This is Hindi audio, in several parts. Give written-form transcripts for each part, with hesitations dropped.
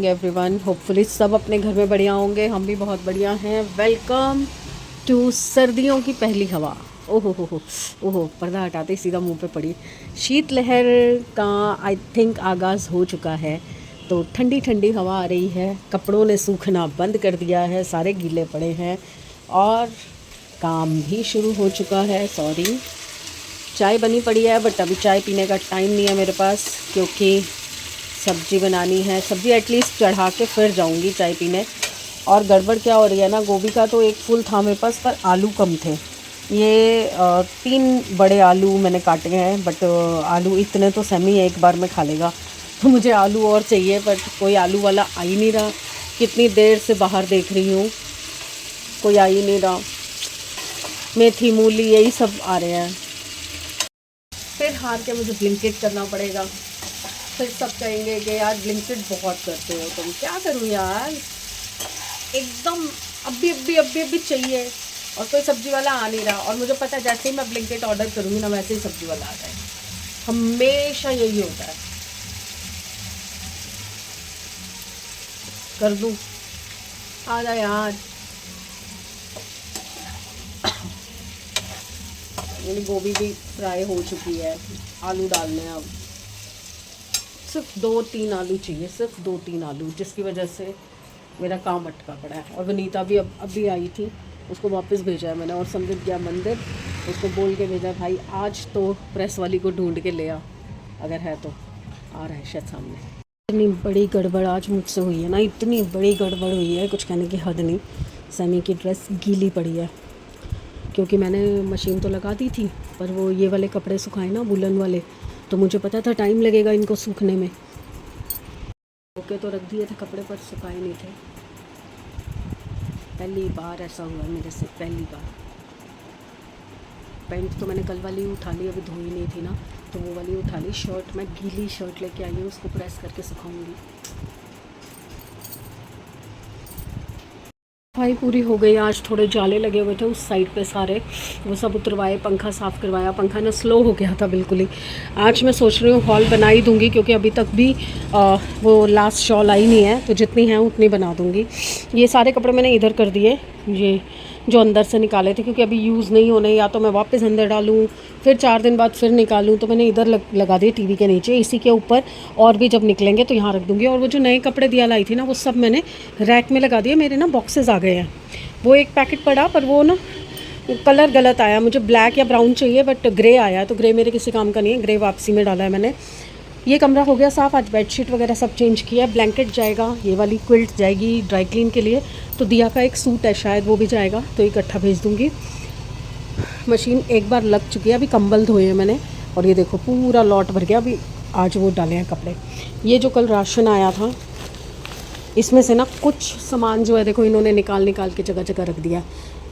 एवरीवन, होपफुली सब अपने घर में बढ़िया होंगे। हम भी बहुत बढ़िया हैं। वेलकम टू सर्दियों की पहली हवा। ओहो हो ओहो, पर्दा हटाते सीधा मुंह पे पड़ी। शीतलहर का आई थिंक आगाज़ हो चुका है, तो ठंडी ठंडी हवा आ रही है। कपड़ों ने सूखना बंद कर दिया है, सारे गीले पड़े हैं और काम भी शुरू हो चुका है। सॉरी, चाय बनी पड़ी है बट अभी चाय पीने का टाइम नहीं है मेरे पास, क्योंकि सब्ज़ी बनानी है। सब्ज़ी एटलीस्ट चढ़ा के फिर जाऊंगी चाय पीने। और गड़बड़ क्या हो रही है ना, गोभी का तो एक फूल था मेरे पास पर आलू कम थे। ये 3 बड़े आलू मैंने काटे हैं, बट आलू इतने तो सैमी एक बार में खा लेगा, तो मुझे आलू और चाहिए। बट कोई आलू वाला आ ही नहीं रहा। कितनी देर से बाहर देख रही हूँ, कोई आ ही नहीं रहा। मेथी मूली यही सब आ रहे हैं। फिर हार के मुझे ब्लिंकिट करना पड़ेगा। फिर सब कहेंगे कि यार ब्लिंकिट बहुत करते हो तुम। क्या करूँ यार, एकदम अभी अभी अभी अभी चाहिए और कोई सब्ज़ी वाला आ नहीं रहा। और मुझे पता है जैसे ही मैं ब्लिंकिट ऑर्डर करूँगी ना, वैसे ही सब्ज़ी वाला आ जाए। हमेशा यही होता है। कर दूँ, आ जा यार। मेरी गोभी भी फ्राई हो चुकी है, आलू डालने हैं अब। सिर्फ 2-3 आलू चाहिए, सिर्फ 2-3 आलू, जिसकी वजह से मेरा काम अटका पड़ा है। और वनीता भी अभी आई थी, उसको वापस भेजा है मैंने। और समृद्ध गया मंदिर, उसको बोल के भेजा भाई आज तो प्रेस वाली को ढूंढ के ले आ, अगर है तो। आ रहा है शायद सामने। इतनी बड़ी गड़बड़ आज मुझसे हुई है ना, इतनी बड़ी गड़बड़ हुई है, कुछ कहने की हद नहीं। सैमी की ड्रेस गीली पड़ी है, क्योंकि मैंने मशीन तो लगा दी थी, पर वो ये वाले कपड़े सुखाए ना, वुलन वाले, तो मुझे पता था टाइम लगेगा इनको सूखने में। ओके तो रख दिए थे कपड़े, पर सुखाए नहीं थे। पहली बार ऐसा हुआ मेरे से, पहली बार। पैंट तो मैंने कल वाली उठा ली, अभी धोई नहीं थी ना, तो वो वाली उठा ली। शर्ट, मैं गीली शर्ट लेके आई हूँ, उसको प्रेस करके सुखाऊंगी। सफाई पूरी हो गई। आज थोड़े जाले लगे हुए थे उस साइड पे सारे, वो सब उतरवाए, पंखा साफ़ करवाया। पंखा ना स्लो हो गया था बिल्कुल ही। आज मैं सोच रही हूँ हॉल बना ही दूँगी, क्योंकि अभी तक भी वो लास्ट शॉल आई नहीं है, तो जितनी हैं उतनी बना दूँगी। ये सारे कपड़े मैंने इधर कर दिए, ये जो अंदर से निकाले थे, क्योंकि अभी यूज़ नहीं होने। या तो मैं वापस अंदर डालूँ, फिर 4 दिन बाद फिर निकालूँ, तो मैंने इधर लगा दिए टीवी के नीचे, इसी के ऊपर। और भी जब निकलेंगे तो यहाँ रख दूँगी। और वो जो नए कपड़े दिया लाई थी ना, वो सब मैंने रैक में लगा दिए। मेरे ना बॉक्सेस आ गए हैं। वो एक पैकेट पड़ा, पर वो ना कलर गलत आया। मुझे ब्लैक या ब्राउन चाहिए, बट ग्रे आया, तो ग्रे मेरे किसी काम का नहीं है। ग्रे वापसी में डाला है मैंने। ये कमरा हो गया साफ़। आज बेडशीट वगैरह सब चेंज किया है। ब्लैंकेट जाएगा, ये वाली क्विल्ट जाएगी ड्राई क्लीन के लिए। तो दिया का एक सूट है शायद, वो भी जाएगा, तो इकट्ठा भेज दूँगी। मशीन एक बार लग चुकी है, अभी कंबल धोए हैं मैंने। और ये देखो पूरा लॉट भर गया। अभी आज वो डाले हैं कपड़े। ये जो कल राशन आया था, इसमें से ना कुछ सामान जो है देखो, इन्होंने निकाल के जगह जगह रख दिया।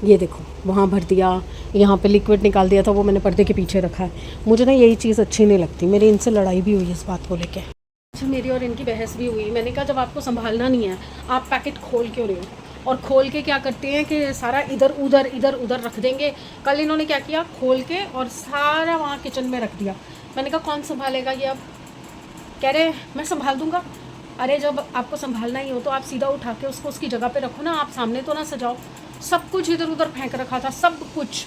ये देखो वहाँ भर दिया, यहाँ पे लिक्विड निकाल दिया था, वो मैंने पर्दे के पीछे रखा है। मुझे ना यही चीज़ अच्छी नहीं लगती। मेरी इनसे लड़ाई भी हुई इस बात को लेके। अच्छा, मेरी और इनकी बहस भी हुई। मैंने कहा जब आपको संभालना नहीं है, आप पैकेट खोल क्यों रहे हो? और खोल के क्या करते हैं कि सारा इधर उधर रख देंगे। कल इन्होंने क्या किया, खोल के और सारा वहाँ किचन में रख दिया। मैंने कहा कौन संभालेगा ये अब? कह रहे मैं संभाल दूँगा। अरे जब आपको संभालना ही हो तो आप सीधा उठा के उसको उसकी जगह पे रखो ना, आप सामने तो ना सजाओ। सब कुछ इधर उधर फेंक रखा था, सब कुछ।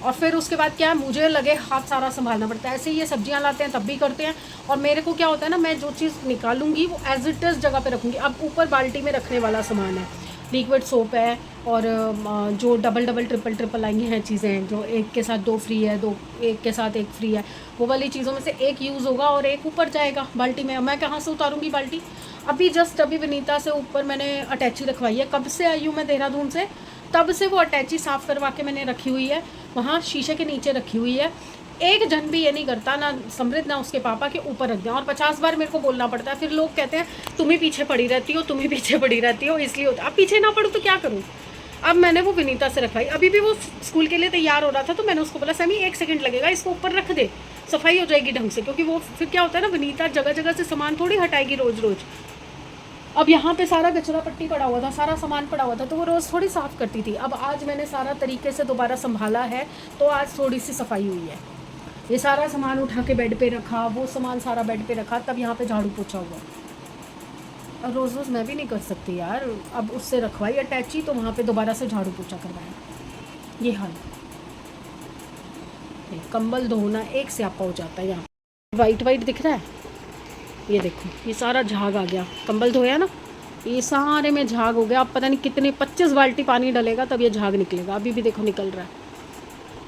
और फिर उसके बाद क्या है, मुझे लगे हाथ सारा संभालना पड़ता है। ऐसे ही ये सब्जियां लाते हैं तब भी करते हैं। और मेरे को क्या होता है ना, मैं जो चीज़ निकालूंगी वो एज इट इज़ जगह पे रखूँगी। अब ऊपर बाल्टी में रखने वाला सामान है, लिक्विड सोप है, और जो डबल ट्रिपल आई हैं चीज़ें, जो एक के साथ 2 फ्री है, 2 एक के साथ 1 फ्री है, वो वाली चीज़ों में से एक यूज़ होगा और एक ऊपर जाएगा बाल्टी में। मैं कहाँ से उतारूँगी बाल्टी? अभी विनीता से ऊपर मैंने अटैची रखवाई है। कब से आई हूँ मैं देहरादून से, तब से वो अटैची साफ़ करवा के मैंने रखी हुई है, वहाँ शीशे के नीचे रखी हुई है। एक जन भी ये नहीं करता, ना समृद्ध ना उसके पापा, के ऊपर रख दें। और 50 बार मेरे को बोलना पड़ता है। फिर लोग कहते हैं तुम ही पीछे पड़ी रहती हो, तुम ही पीछे पड़ी रहती हो, इसलिए होता। अब पीछे ना पड़ूँ तो क्या करूँ? अब मैंने वो विनीता से रखवाई। अभी भी वो स्कूल के लिए तैयार हो रहा था, तो मैंने उसको बोला सैमी 1 सेकंड लगेगा, इसको ऊपर रख दे, सफाई हो जाएगी ढंग से। क्योंकि वो फिर क्या होता है ना, विनीता जगह जगह से सामान थोड़ी हटाएगी रोज़ रोज़। अब यहाँ पे सारा कचरा पट्टी पड़ा हुआ था, सारा सामान पड़ा हुआ था, तो वो रोज़ थोड़ी साफ़ करती थी। अब आज मैंने सारा तरीके से दोबारा संभाला है, तो आज थोड़ी सी सफाई हुई है। ये सारा सामान उठा के बेड पे रखा, वो सामान सारा बेड पे रखा, तब यहाँ पे झाड़ू पोछा हुआ। रोज़ रोज़ मैं भी नहीं कर सकती यार। अब उससे रखवाई अटैची तो वहाँ पे दोबारा से झाड़ू पोछा करवाया, ये हाल। कंबल धोना एक स्यापा हो जाता है यहाँ। वाइट वाइट दिख रहा है, ये देखो ये सारा झाग आ गया। कंबल धोया ना, ये सारे में झाग हो गया। अब पता नहीं कितने 25 बाल्टी पानी डलेगा तब ये झाग निकलेगा। अभी भी देखो निकल रहा है।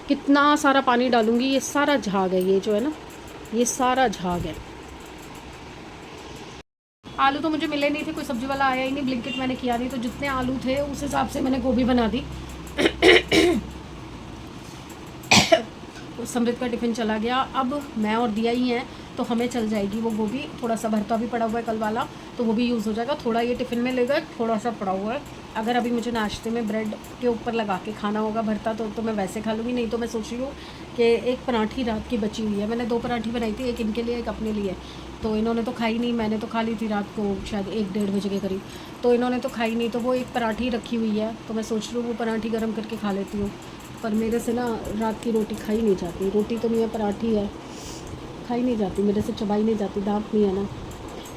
कितना सारा पानी डालूंगी, ये सारा झाग है, ये जो है ना ये सारा झाग है। आलू तो मुझे मिले नहीं थे, कोई सब्जी वाला आया ही नहीं, ब्लिंकिट मैंने किया नहीं, तो जितने आलू थे उस हिसाब से मैंने गोभी बना दी। समृद्ध का टिफ़िन चला गया। अब मैं और दिया ही हैं तो हमें चल जाएगी वो गोभी। थोड़ा सा भरता भी पड़ा हुआ है कल वाला, तो वो भी यूज़ हो जाएगा। थोड़ा ये टिफ़िन में ले गए, थोड़ा सा पड़ा हुआ है। अगर अभी मुझे नाश्ते में ब्रेड के ऊपर लगा के खाना होगा भरता तो मैं वैसे खा लूँगी। नहीं तो मैं सोच रही हूँ कि एक पराठी रात की बची हुई है, मैंने 2 पराठी बनाई थी, एक इनके लिए एक अपने लिए। तो इन्होंने तो खाई नहीं, मैंने तो खा ली थी रात को शायद 1-1:30 बजे के करीब। तो इन्होंने तो खाई नहीं, तो वो एक पराठी रखी हुई है, तो मैं सोच रही हूँ वो पराठी गर्म करके खा लेती हूँ। पर मेरे से ना रात की रोटी खाई नहीं जाती। रोटी तो नहीं है, पराठी है, खाई नहीं जाती मेरे से, चबाई नहीं जाती, दांत नहीं है ना।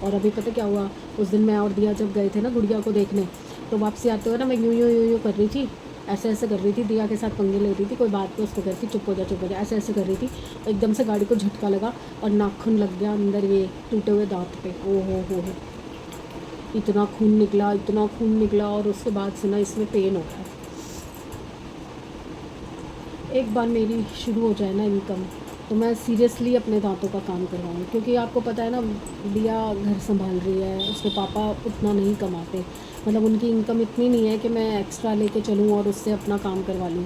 और अभी पता क्या हुआ, उस दिन मैं और दिया जब गए थे ना गुड़िया को देखने, तो वापसी आते हुए ना मैं यूँ कर रही थी, ऐसे ऐसे कर रही थी, दिया के साथ पंगे ले रही थी, कोई बात तो उसको कह रही थी चुप हो जा, ऐसे ऐसे कर रही थी। एकदम से गाड़ी को झटका लगा और नाखून लग गया अंदर ये टूटे हुए दांत पे। ओ हो, इतना खून निकला और उसके बाद से ना इसमें पेन हो रहा है। एक बार मेरी शुरू हो जाए ना इनकम तो मैं सीरियसली अपने दांतों का काम करवाऊँ, क्योंकि आपको पता है ना दिया घर संभाल रही है, उसके पापा उतना नहीं कमाते, मतलब उनकी इनकम इतनी नहीं है कि मैं एक्स्ट्रा लेके चलूँ और उससे अपना काम करवा लूँ।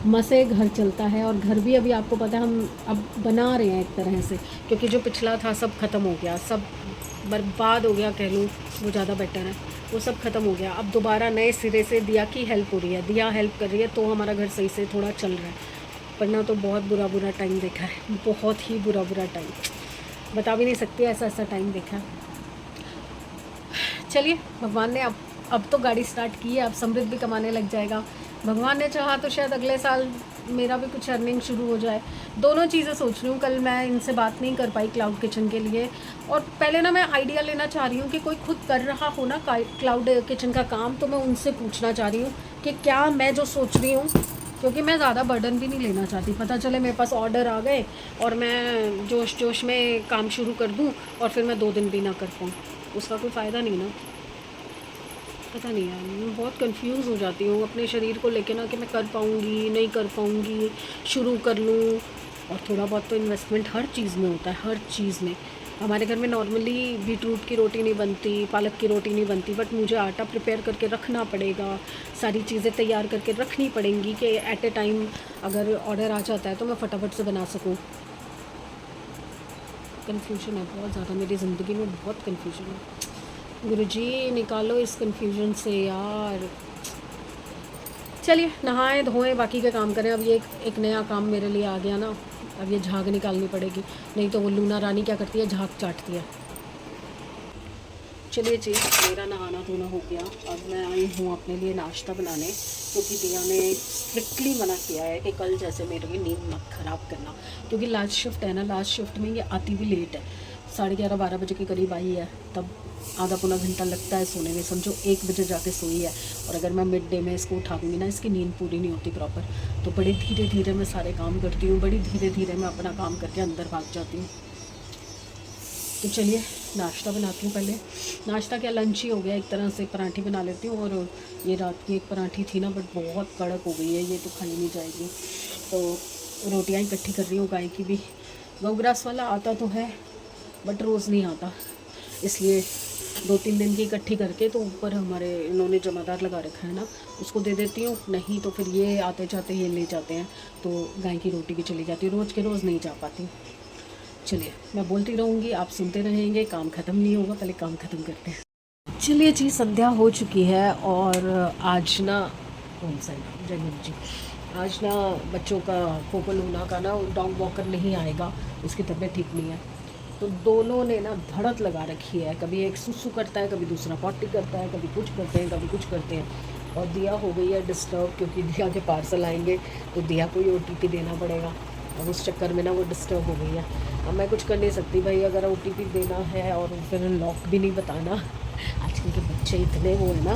मसे घर चलता है, और घर भी अभी आपको पता है हम अब बना रहे हैं एक तरह से, क्योंकि जो पिछला था सब ख़त्म हो गया, सब बर्बाद हो गया कह लूँ, वो ज़्यादा बेटर है, वो सब ख़त्म हो गया। अब दोबारा नए सिरे से दिया की हेल्प हो रही है, दिया हेल्प कर रही है, तो हमारा घर सही से थोड़ा चल रहा है। वरना तो बहुत बुरा टाइम देखा है, बहुत ही बुरा टाइम, बता भी नहीं सकती, ऐसा टाइम देखा है। चलिए भगवान ने अब तो गाड़ी स्टार्ट की है, अब समृद्ध भी कमाने लग जाएगा। भगवान ने चाहा तो शायद अगले साल मेरा भी कुछ अर्निंग शुरू हो जाए। दोनों चीज़ें सोच रही हूँ। कल मैं इनसे बात नहीं कर पाई क्लाउड किचन के लिए, और पहले ना मैं आइडिया लेना चाह रही हूँ कि कोई खुद कर रहा हो ना क्लाउड किचन का काम, तो मैं उनसे पूछना चाह रही हूँ कि क्या मैं जो सोच रही हूँ, क्योंकि मैं ज़्यादा बर्डन भी नहीं लेना चाहती। पता चले मेरे पास ऑर्डर आ गए और मैं जोश में काम शुरू कर दूँ और फिर मैं 2 दिन भी ना कर पाऊँ, उसका कोई फ़ायदा नहीं ना। पता नहीं यार, मैं बहुत कंफ्यूज हो जाती हूँ अपने शरीर को लेके ना, कि मैं कर पाऊँगी नहीं कर पाऊँगी, शुरू कर लूँ। और थोड़ा बहुत तो इन्वेस्टमेंट हर चीज़ में होता है, हर चीज़ में। हमारे घर में नॉर्मली बीटरूट की रोटी नहीं बनती, पालक की रोटी नहीं बनती, बट मुझे आटा प्रिपेयर करके रखना पड़ेगा, सारी चीज़ें तैयार करके रखनी पड़ेंगी कि एट ए टाइम अगर ऑर्डर आ जाता है तो मैं फटाफट से बना सकूँ। कन्फ्यूजन है बहुत ज़्यादा मेरी ज़िंदगी में, बहुत कन्फ्यूजन है। गुरुजी निकालो इस कन्फ्यूजन से यार। चलिए नहाएं धोएं बाकी के काम करें। अब ये एक नया काम मेरे लिए आ गया ना, अब ये झाग निकालनी पड़ेगी, नहीं तो वो लूना रानी क्या करती है, झाग चाटती है। चलिए जी, मेरा नहाना धोना हो गया। अब मैं आई हूँ अपने लिए नाश्ता बनाने, क्योंकि दिया ने स्ट्रिक्टली मना किया है कि कल जैसे मेरी नींद मत ख़राब करना, क्योंकि लास्ट शिफ्ट है ना, लास्ट शिफ्ट में ये आती भी लेट है, 11:30-12 बजे के करीब आई है, तब आधा पौना घंटा लगता है सोने में, समझो 1 बजे जाके सोई है। और अगर मैं मिड डे में इसको उठाऊंगी ना, इसकी नींद पूरी नहीं होती प्रॉपर, तो बड़ी धीरे धीरे मैं सारे काम करती हूँ, बड़ी धीरे धीरे मैं अपना काम करके अंदर भाग जाती हूँ। तो चलिए नाश्ता बनाती हूँ पहले। नाश्ता क्या, लंच ही हो गया एक तरह से, पराठी बना लेती हूँ। और ये रात की एक पराठी थी ना, बट बहुत कड़क हो गई है, ये तो खाई नहीं जाएगी, तो रोटियाँ इकट्ठी कर रही हूँ। गाय की भी गौग्रास वाला आता तो है, बट रोज़ नहीं आता, इसलिए 2-3 दिन की इकट्ठी करके, तो ऊपर हमारे इन्होंने जमादार लगा रखा है ना, उसको दे देती हूँ। नहीं तो फिर ये आते जाते ये ले जाते हैं, तो गाय की रोटी भी चली जाती है, रोज़ के रोज़ नहीं जा पाती। चलिए मैं बोलती रहूँगी, आप सुनते रहेंगे, काम ख़त्म नहीं होगा, पहले काम ख़त्म करते हैं। चलिए जी, संध्या हो चुकी है, और आज ना कौन सा जयंत जी, आज ना बच्चों का कोको लूना का ना डॉग वॉकर नहीं आएगा, उसकी तबीयत ठीक नहीं है, तो दोनों ने ना धड़क लगा रखी है, कभी एक सुसु करता है, कभी दूसरा पॉटी करता है, कभी कुछ करते हैं, कभी कुछ करते हैं। और दिया हो गई है डिस्टर्ब, क्योंकि दिया के पार्सल आएंगे तो दिया को ही OTP देना पड़ेगा। अब उस चक्कर में ना वो डिस्टर्ब हो गई है। अब मैं कुछ कर नहीं सकती भाई, अगर OTP देना है और फिर लॉक भी नहीं बताना, आजकल के बच्चे इतने वो है ना,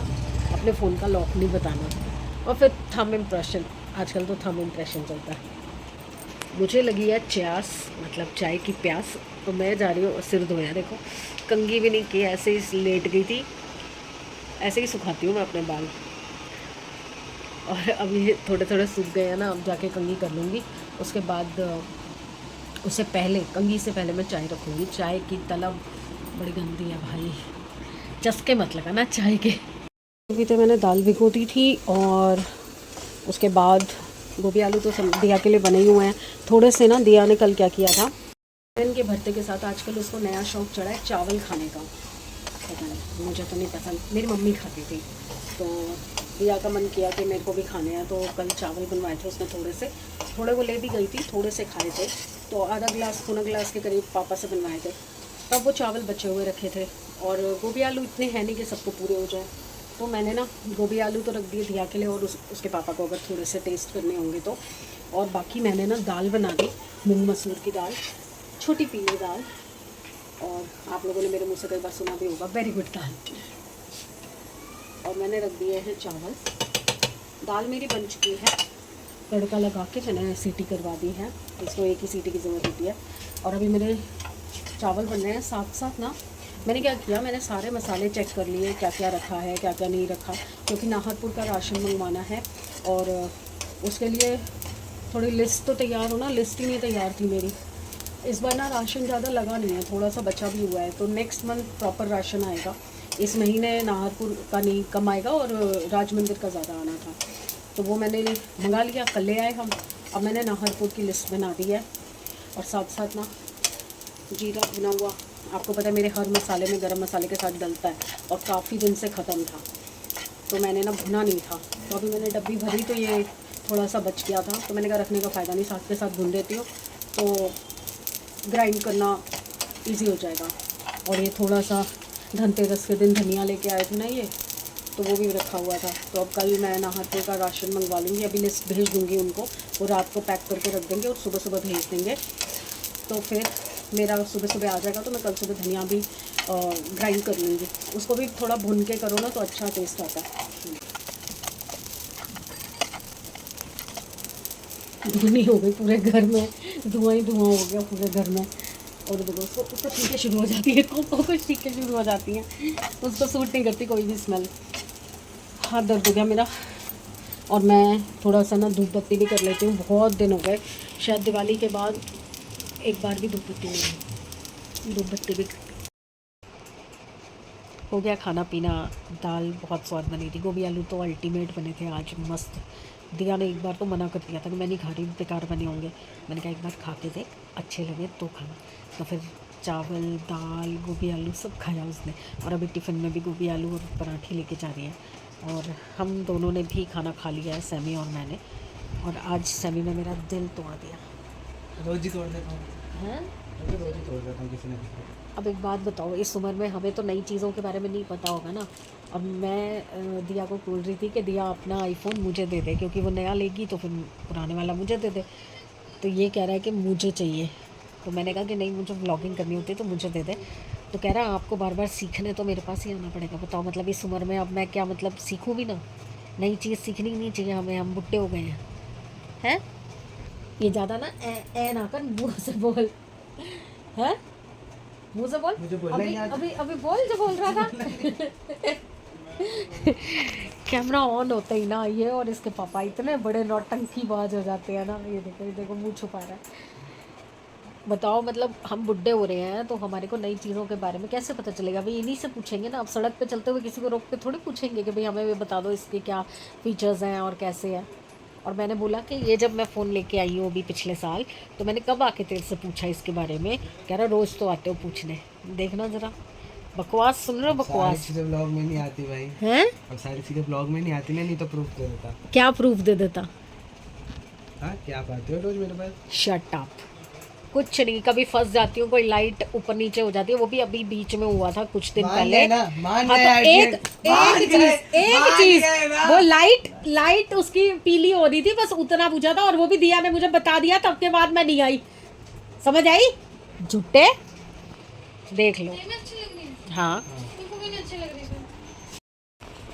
अपने फ़ोन का लॉक नहीं बताना। और फिर थंब इम्प्रेशन, आजकल तो थंब इम्प्रेशन चलता है। मुझे लगी है प्यास, मतलब चाय की प्यास, तो मैं जा रही हूँ सिर धोया। देखो कंघी भी नहीं की, ऐसे ही लेट गई थी, ऐसे ही सुखाती हूँ मैं अपने बाल। और अभी थोड़े थोड़े सूख गए हैं ना, अब जाके कंघी कर लूँगी। उसके बाद उससे पहले, कंघी से पहले मैं चाय रखूँगी। चाय की तलब बड़ी गंदी है भाई, चस्के मत लगाना चाय के। अभी तो मैंने दाल भिगो दी थी, और उसके बाद गोभी आलू तो सब दिया के लिए बने ही हुए हैं। थोड़े से ना दिया ने कल क्या किया था, इनके भरते के साथ आजकल उसको नया शौक़ चढ़ा है चावल खाने का। पता नहीं, मुझे तो नहीं पसंद, मेरी मम्मी खाती थी, तो दिया का मन किया कि मेरे को भी खाने हैं, तो कल चावल बनवाए थे उसने। थोड़े वो ले भी गई थी, थोड़े से खाए थे, तो आधा गिलास पौना गिलास के करीब पापा से बनवाए थे। तब वो चावल बचे हुए रखे थे, और गोभी आलू इतने हैं नहीं कि सबको पूरे हो जाए, तो मैंने ना गोभी आलू तो रख दिए दिया के लिए, और उसके पापा को अगर थोड़े से टेस्ट करने होंगे तो। और बाकी मैंने ना दाल बना दी, मूंग मसूर की दाल, छोटी पीली दाल, और आप लोगों ने मेरे मुँह से कई बार सुना भी होगा, वेरी गुड दाल। और मैंने रख दिए हैं चावल। दाल मेरी बन चुकी है, तड़का लगा के मैंने सीटी करवा दी है, इसको एक ही सीटी की ज़रूरत होती है। और अभी मेरे चावल बन रहे हैं। साथ साथ ना मैंने क्या किया, मैंने सारे मसाले चेक कर लिए, क्या क्या रखा है क्या क्या नहीं रखा, क्योंकि नाहरपुर का राशन मंगवाना है, और उसके लिए थोड़ी लिस्ट तो तैयार हो ना, लिस्ट ही नहीं तैयार थी मेरी। इस बार ना राशन ज़्यादा लगा नहीं है, थोड़ा सा बचा भी हुआ है, तो नेक्स्ट मंथ प्रॉपर राशन आएगा। इस महीने नाहरपुर का नहीं कम आएगा, और राज मंदिर का ज़्यादा आना था, तो वो मैंने मंगा लिया, कल ले आए हम। अब मैंने नाहरपुर की लिस्ट बना दी है। और साथ साथ ना जीरा भुना हुआ, आपको पता है मेरे हर मसाले में गरम मसाले के साथ डलता है, और काफ़ी दिन से ख़त्म था, तो मैंने ना भुना नहीं था, तो अभी मैंने डब्बी भरी, तो ये थोड़ा सा बच गया था, तो मैंने कहा रखने का फ़ायदा नहीं, साथ के साथ भून देती हूँ, तो ग्राइंड करना इजी हो जाएगा। और ये थोड़ा सा धनतेरस के दिन धनिया लेके आए थे ना ये, तो वो भी रखा हुआ था, तो अब कल मैं नाहरपुर का राशन मंगवा लूँगी। अभी लिस्ट भेज दूँगी उनको, वो रात को पैक करके रख देंगे, और सुबह सुबह भेज देंगे, तो फिर मेरा सुबह सुबह आ जाएगा, तो मैं कल सुबह धनिया भी ग्राइंड कर लूँगी। उसको भी थोड़ा भून के करो ना, तो अच्छा टेस्ट आता है। धुनी हो गई पूरे घर में, धुआं ही धुआं हो गया पूरे घर में। और देखो उसको छींकें शुरू हो जाती है, को छींकें शुरू हो जाती हैं, उसको सूट नहीं करती कोई भी स्मेल। हाथ दर्द हो गया मेरा, और मैं थोड़ा सा ना धूप बत्ती भी कर लेती हूँ, बहुत दिन हो गए, शायद दिवाली के बाद एक बार भी धूप बत्ती नहीं हुई, धूप बत्ती भी हो गया। खाना पीना, दाल बहुत स्वाद बनी थी, गोभी आलू तो अल्टीमेट बने थे आज, मस्त। दिया ने एक बार तो मना कर दिया था कि मैं नहीं खा रही, बेकार बने होंगे। मैंने कहा एक बार खा के देख, अच्छे लगे तो खाना। तो फिर चावल दाल गोभी आलू सब खाया उसने, और अभी टिफ़िन में भी गोभी आलू और पराठे लेके जा रही है। और हम दोनों ने भी खाना खा लिया है, सैमी और मैंने, और आज सैमी ने मेरा दिल तोड़ दिया। रोज ही तोड़ देता हूँ, हैं? रोज ही तोड़ देता हूँ किसी ने किसी। अब एक बात बताओ, इस उम्र में हमें तो नई चीज़ों के बारे में नहीं पता होगा ना। अब मैं दिया को बोल रही थी कि दिया अपना आईफोन मुझे दे दे, क्योंकि वो नया लेगी तो फिर पुराने वाला मुझे दे दे। तो ये कह रहा है कि मुझे चाहिए, तो मैंने कहा कि नहीं, मुझे व्लॉगिंग करनी होती है तो मुझे दे दे। तो कह रहा है आपको बार बार सीखने तो मेरे पास ही आना पड़ेगा। बताओ, मतलब इस उम्र में अब मैं क्या, मतलब सीखूँ भी ना, नई चीज़ सीखनी नहीं चाहिए हमें, हम बुढ़े हो गए हैं। ये ज़्यादा ना ए ना कर, मुँह से बोल, है मुँह से बोल। मुझे बोलना अभी ही आज। अभी अभी बोल जो बोल रहा था। कैमरा ऑन होते ही ना ये और इसके पापा इतने बड़े नौटंकीबाज हो जाते हैं ना। ये देखो मुंह छुपा रहा है। बताओ, मतलब हम बुढ़े हो रहे हैं तो हमारे को नई चीज़ों के बारे में कैसे पता चलेगा भाई? इन्हीं से पूछेंगे ना। अब सड़क पे चलते हुए किसी को रोक के थोड़ी पूछेंगे कि भाई हमें भी बता दो इसके क्या फ़ीचर्स हैं और कैसे हैं। और मैंने बोला कि ये जब मैं फ़ोन लेके आई हूँ अभी पिछले साल, तो मैंने कब आके तेरे से पूछा इसके बारे में? कह रहा रोज़ तो आते हो पूछने। देखना ज़रा, बकवास सुन रहे हो? बकवास सारी चीजें ब्लॉग में नहीं आती भाई। हैं? अब सारी चीजें ब्लॉग में नहीं आती ना, नहीं तो प्रूफ दे देता। क्या प्रूफ दे देता? हाँ, क्या बात है रोज मेरे पास। Shut up. कुछ नहीं, कभी फंस जाती हूँ, कोई लाइट ऊपर नीचे हो जाती है, वो भी अभी बीच में हुआ था कुछ दिन पहले। हाँ, तो एक चीज वो लाइट उसकी पीली हो रही थी, बस उतना पूछा था, और वो भी दिया ने मुझे बता दिया, तब के बाद मैं नहीं आई। समझ आई? झूठे देख लो। हाँ,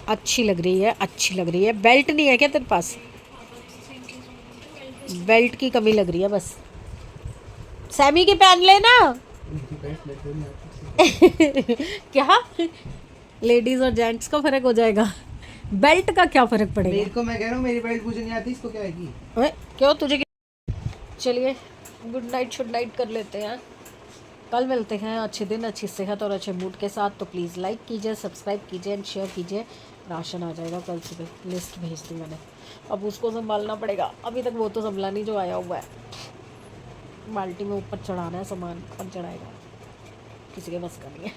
अच्छी लग रही है, अच्छी लग रही है। बेल्ट नहीं है क्या तेरे पास? बेल्ट की कमी लग रही है बस। सैमी की पहन लेना। उनकी पैंट मेरे को नहीं आती। क्या लेडीज और जेंट्स का फर्क हो जाएगा? बेल्ट का क्या फर्क मेरे पड़ेगा? को, मैं कह रहा हूँ मेरी बेल्ट मुझे नहीं आती, इसको क्या आएगी? ओए, क्यों तुझे चलिए गुड नाइट शुड नाइट कर लेते हैं। कल मिलते हैं अच्छे दिन, अच्छी सेहत और अच्छे मूड के साथ। तो प्लीज़ लाइक कीजिए, सब्सक्राइब कीजिए एंड शेयर कीजिए। राशन आ जाएगा कल सुबह, लिस्ट भेज दी मैंने। अब उसको संभालना पड़ेगा, अभी तक वो तो संभला नहीं जो आया हुआ है। बाल्टी में ऊपर चढ़ाना है सामान, कब चढ़ाएगा किसी के बस का नहीं है।